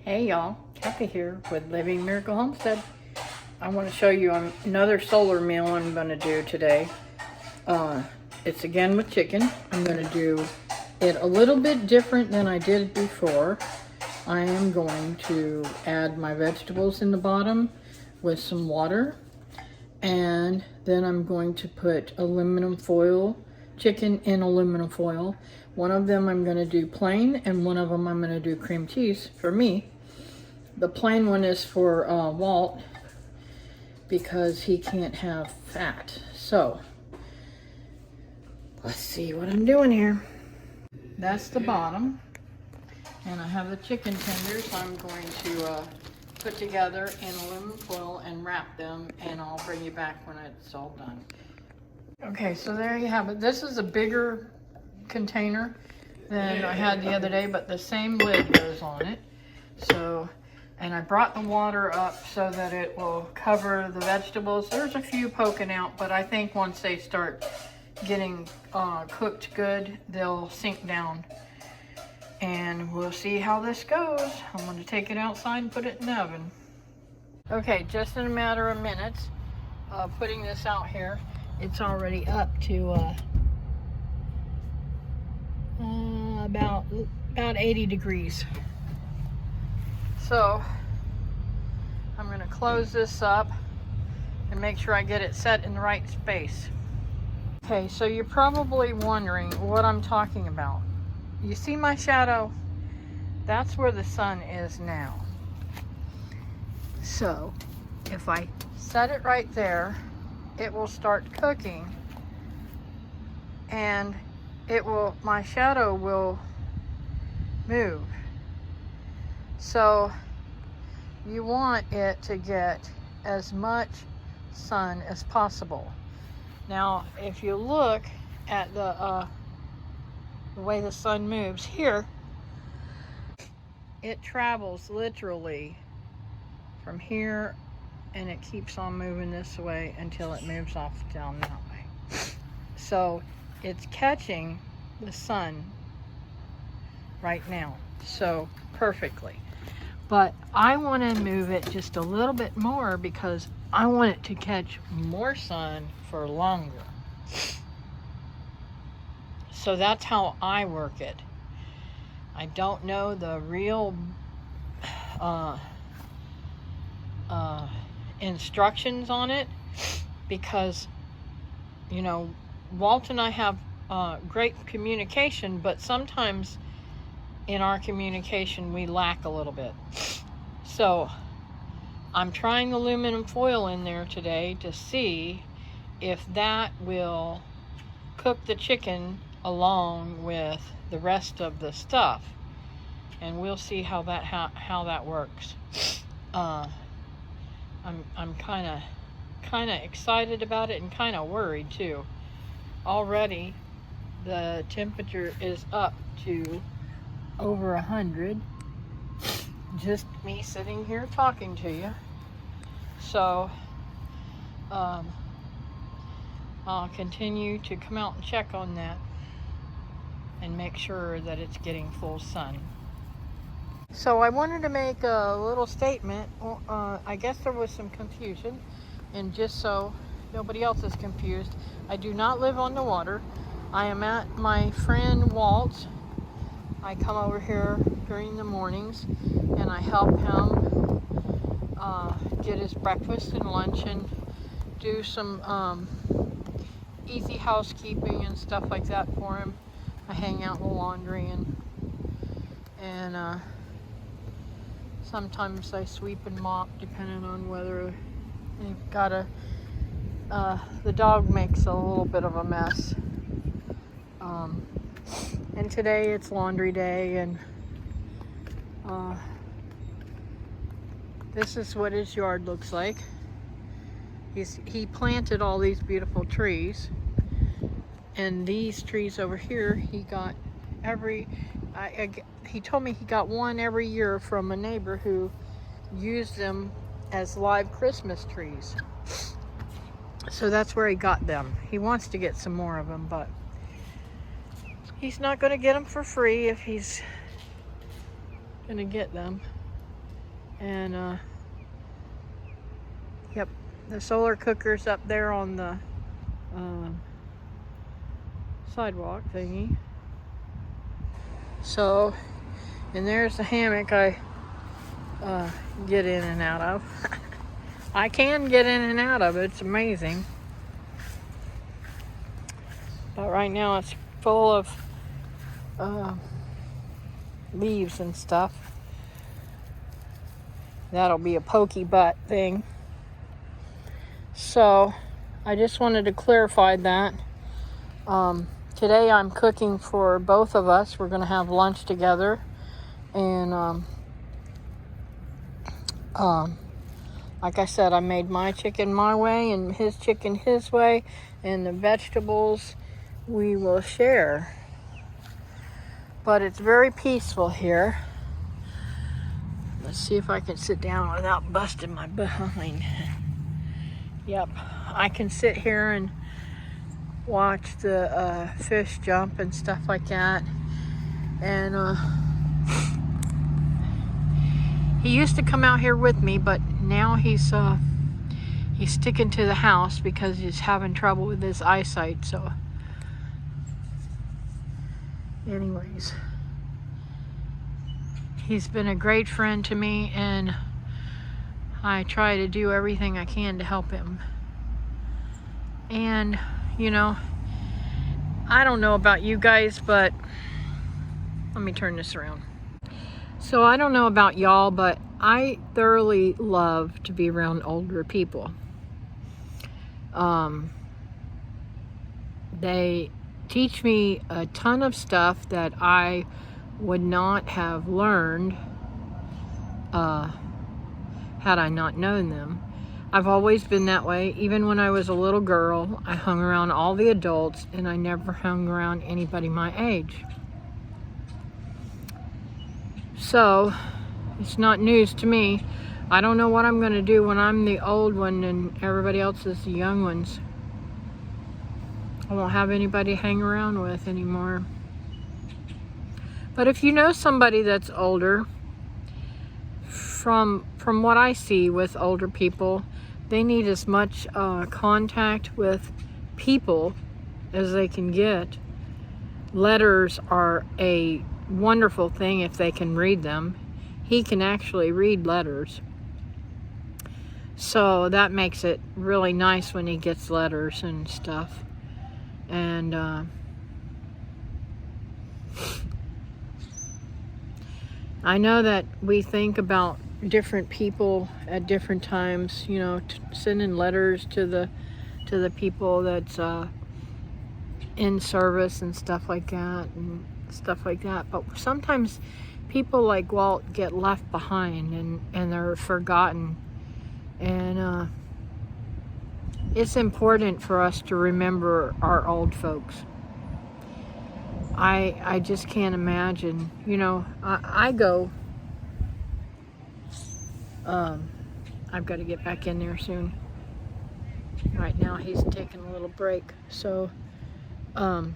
Hey y'all, Kathy here with Living Miracle Homestead. I want to show you another solar meal I'm going to do today. It's again with chicken. I'm going to do it a little bit different than I did before. I am going to add my vegetables in the bottom with some water, and then I'm going to put aluminum foil, chicken in aluminum foil. One of them I'm going to do plain, and one of them I'm going to do cream cheese for me. The plain one is for Walt because he can't have fat. So, let's see what I'm doing here. That's the bottom. And I have the chicken tenders I'm going to put together in aluminum foil and wrap them, and I'll bring you back when it's all done. Okay, so there you have it. This is a bigger container than I had the other day, but the same lid goes on it. So, and I brought the water up so that it will cover the vegetables. There's a few poking out, but I think once they start getting cooked good, they'll sink down. And we'll see how this goes. I'm going to take it outside and put it in the oven. Okay, just in a matter of minutes, putting this out here, it's already up to about 80 degrees. So I'm going to close this up and make sure I get it set in the right space. Okay, so you're probably wondering what I'm talking about. You see my shadow? That's where the sun is now. So if I set it right there, it will start cooking, and my shadow will move. So you want it to get as much sun as possible. Now, if you look at the way the sun moves here, it travels literally from here, and it keeps on moving this way until it moves off down that way. So it's catching the sun right now, so perfectly. But I want to move it just a little bit more because I want it to catch more sun for longer. So that's how I work it. I don't know the real instructions on it because, you know, Walt and I have great communication, but sometimes in our communication we lack a little bit. So I'm trying aluminum foil in there today to see if that will cook the chicken along with the rest of the stuff, and we'll see how that works. I'm kind of excited about it and kind of worried too. Already the temperature is up to over 100, just me sitting here talking to you. So I'll continue to come out and check on that and make sure that it's getting full sun. So I wanted to make a little statement. I guess there was some confusion, and just so nobody else is confused, I do not live on the water. I am at my friend Walt's. I come over here during the mornings and I help him get his breakfast and lunch and do some easy housekeeping and stuff like that for him. I hang out in the laundry and sometimes I sweep and mop depending on whether you've got the dog makes a little bit of a mess. And today it's laundry day, and this is what his yard looks like. He planted all these beautiful trees, and these trees over here he got he told me he got one every year from a neighbor who used them as live Christmas trees. So that's where he got them. He wants to get some more of them, but he's not going to get them for free if he's going to get them. And yep, the solar cooker's up there on the sidewalk thingy. So, and there's the hammock I get in and out of. I can get in and out of it. It's amazing. But right now it's full of leaves and stuff. That'll be a pokey butt thing. So I just wanted to clarify that. Today I'm cooking for both of us. We're going to have lunch together. And like I said, I made my chicken my way and his chicken his way. And the vegetables we will share. But it's very peaceful here. Let's see if I can sit down without busting my behind. Yep, I can sit here and watch the fish jump and stuff like that. And he used to come out here with me, but now he's sticking to the house because he's having trouble with his eyesight. So anyways, he's been a great friend to me, and I try to do everything I can to help him. And, you know, I don't know about you guys, but let me turn this around. So I don't know about y'all, but I thoroughly love to be around older people. They teach me a ton of stuff that I would not have learned had I not known them. I've always been that way. Even when I was a little girl, I hung around all the adults, and I never hung around anybody my age. So it's not news to me. I don't know what I'm going to do when I'm the old one and everybody else is the young ones. I won't have anybody to hang around with anymore. But if you know somebody that's older, from what I see with older people, they need as much contact with people as they can get. Letters are a wonderful thing if they can read them. He can actually read letters. So that makes it really nice when he gets letters and stuff. And I know that we think about different people at different times, you know, sending letters to the people that's in service and stuff like that. But sometimes people like Walt get left behind and they're forgotten. And it's important for us to remember our old folks. I just can't imagine, you know, I go, I've got to get back in there soon. Right now he's taking a little break. So, I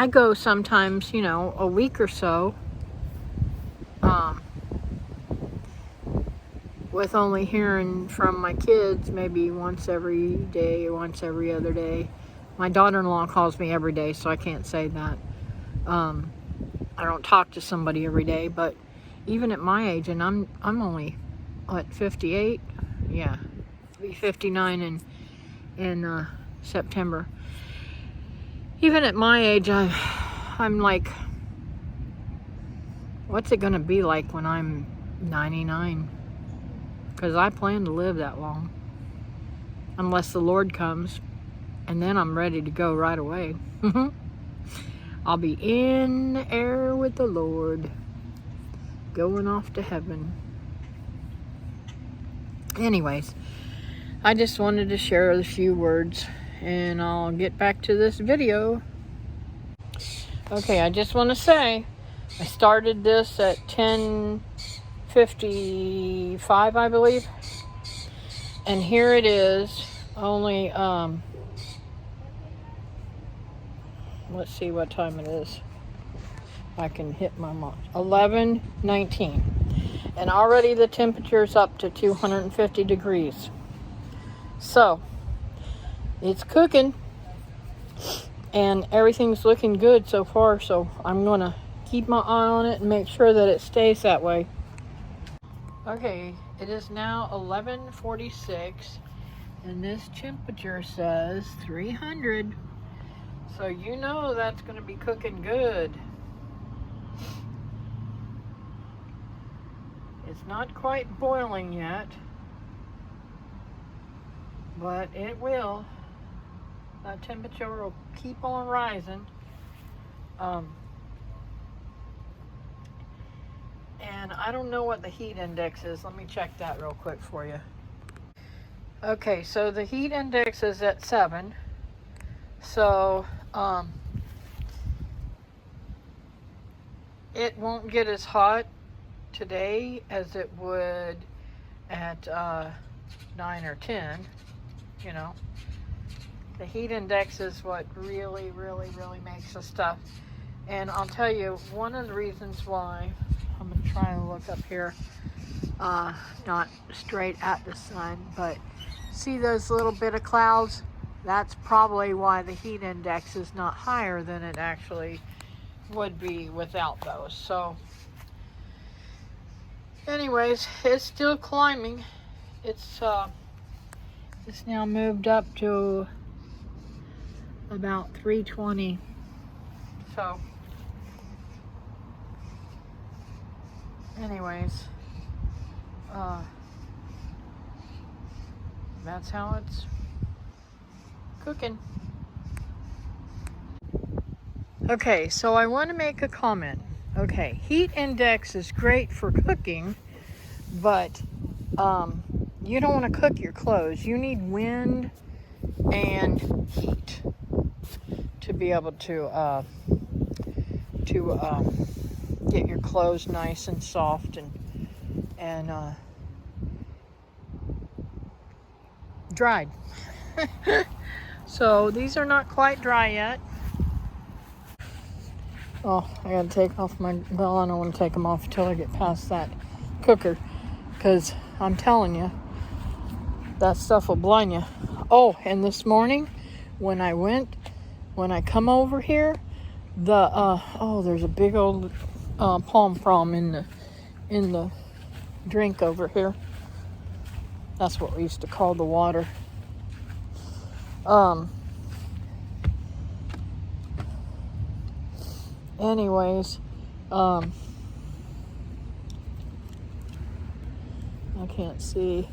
go sometimes, you know, a week or so, with only hearing from my kids maybe once every day or once every other day. My daughter-in-law calls me every day, so I can't say that. I don't talk to somebody every day, but even at my age, and I'm only, what, 58? Yeah, I'll be 59 in September. Even at my age, I'm like, what's it gonna be like when I'm 99? Because I plan to live that long. Unless the Lord comes, and then I'm ready to go right away. I'll be in the air with the Lord, going off to heaven. Anyways, I just wanted to share a few words, and I'll get back to this video. Okay, I just want to say, I started this at 10:55, I believe. And here it is, only, let's see what time it is. I can hit my mark. 11:19. And already the temperature's up to 250 degrees. So, it's cooking. And everything's looking good so far. So, I'm going to keep my eye on it and make sure that it stays that way. Okay, it is now 11:46. And this temperature says 300. So, you know that's going to be cooking good. It's not quite boiling yet, but it will. That temperature will keep on rising. And I don't know what the heat index is. Let me check that real quick for you. Okay, so the heat index is at 7. So, it won't get as hot today as it would at 9 or 10, you know. The heat index is what really makes the stuff. And I'll tell you, one of the reasons why, I'm going to try to look up here, not straight at the sun, but see those little bit of clouds? That's probably why the heat index is not higher than it actually would be without those. So anyways, it's still climbing. It's now moved up to about 320. So anyways, that's how it's cooking. Okay, so I want to make a comment. Okay, heat index is great for cooking, but you don't want to cook your clothes. You need wind and heat to be able to get your clothes nice and soft and dried. So these are not quite dry yet. Oh, I gotta take off my, well, I don't want to take them off until I get past that cooker, because I'm telling you, that stuff will blind you. Oh, and this morning, when I come over here, there's a big old palm frond in the drink over here. That's what we used to call the water. Anyways, I can't see.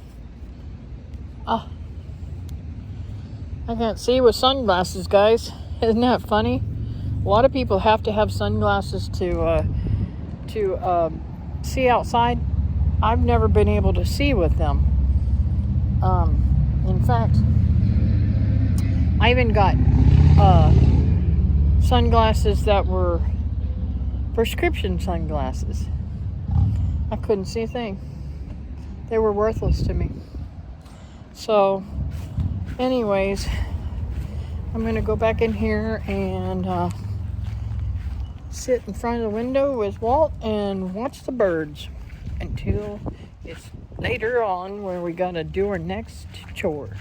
I can't see with sunglasses, guys. Isn't that funny? A lot of people have to have sunglasses to see outside. I've never been able to see with them. In fact, I even got sunglasses that were prescription sunglasses. I couldn't see a thing. They were worthless to me. So, anyways, I'm going to go back in here and sit in front of the window with Walt and watch the birds until it's later on where we got to do our next chore.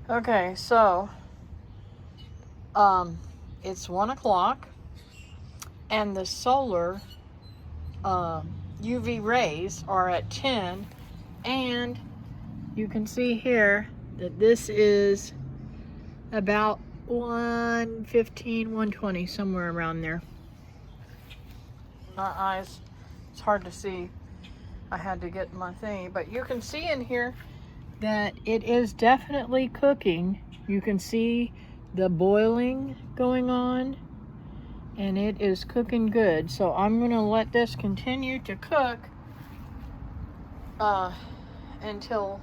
Okay, so it's 1 o'clock and the solar UV rays are at 10, and you can see here that this is about 115, 120, somewhere around there. My eyes, it's hard to see. I had to get my thing, but you can see in here that it is definitely cooking. You can see the boiling going on, and it is cooking good. So I'm gonna let this continue to cook until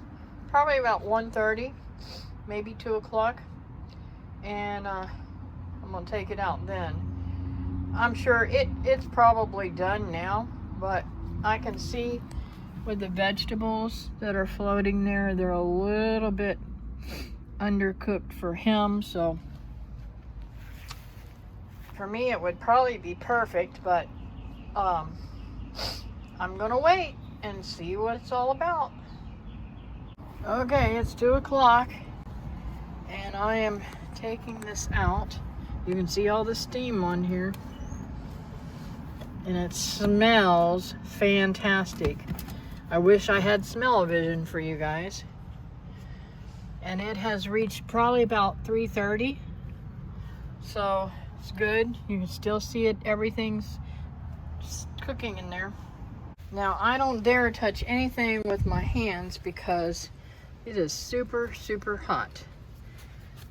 probably about 1:30, maybe 2 o'clock, and I'm gonna take it out then. I'm sure it's probably done now, but I can see with the vegetables that are floating there, they're a little bit undercooked for him. So For me, it would probably be perfect, but I'm gonna wait and see what it's all about. Okay, it's 2 o'clock and I am taking this out. You can see all the steam on here and it smells fantastic. I wish I had smell-o-vision for you guys. And it has reached probably about 3:30, so it's good. You can still see it, everything's just cooking in there. Now I don't dare touch anything with my hands because it is super, super hot.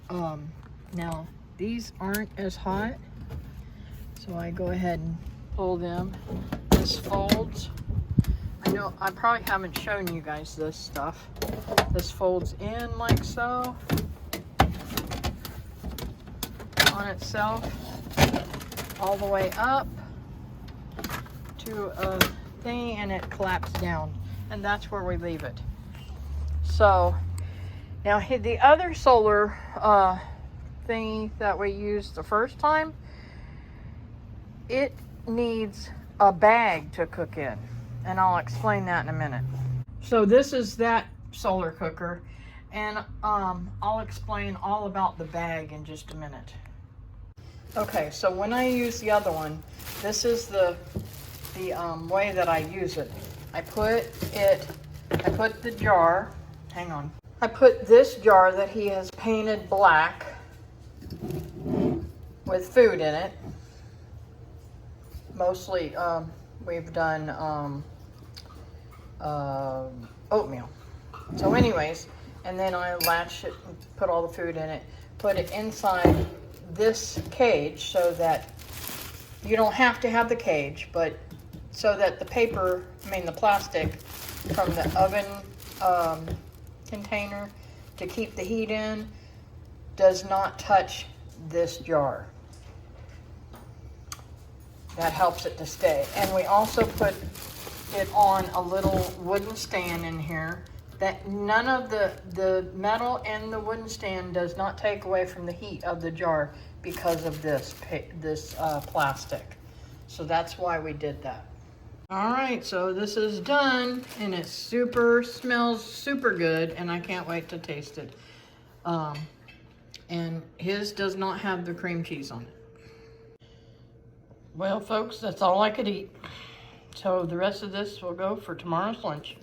Now these aren't as hot, so I go ahead and pull them. This folds. I know I probably haven't shown you guys this stuff. This folds in like so on itself all the way up to a thing, and it collapses down, and that's where we leave it. So now the other solar thingy that we used the first time, it needs a bag to cook in, and I'll explain that in a minute. So this is that solar cooker, and I'll explain all about the bag in just a minute. Okay, so when I use the other one, this is the way that I use it. I put the jar, hang on. I put this jar that he has painted black with food in it. Mostly, we've done oatmeal. So anyways, and then I latch it and put all the food in it, put it inside this cage so that you don't have to have the cage, but so that the the plastic from the oven container to keep the heat in does not touch this jar. That helps it to stay. And we also put it on a little wooden stand in here that none of the metal in the wooden stand does not take away from the heat of the jar because of this plastic. So that's why we did that. All right, so this is done, and it smells super good, and I can't wait to taste it. And his does not have the cream cheese on it. Well, folks, that's all I could eat. So the rest of this will go for tomorrow's lunch.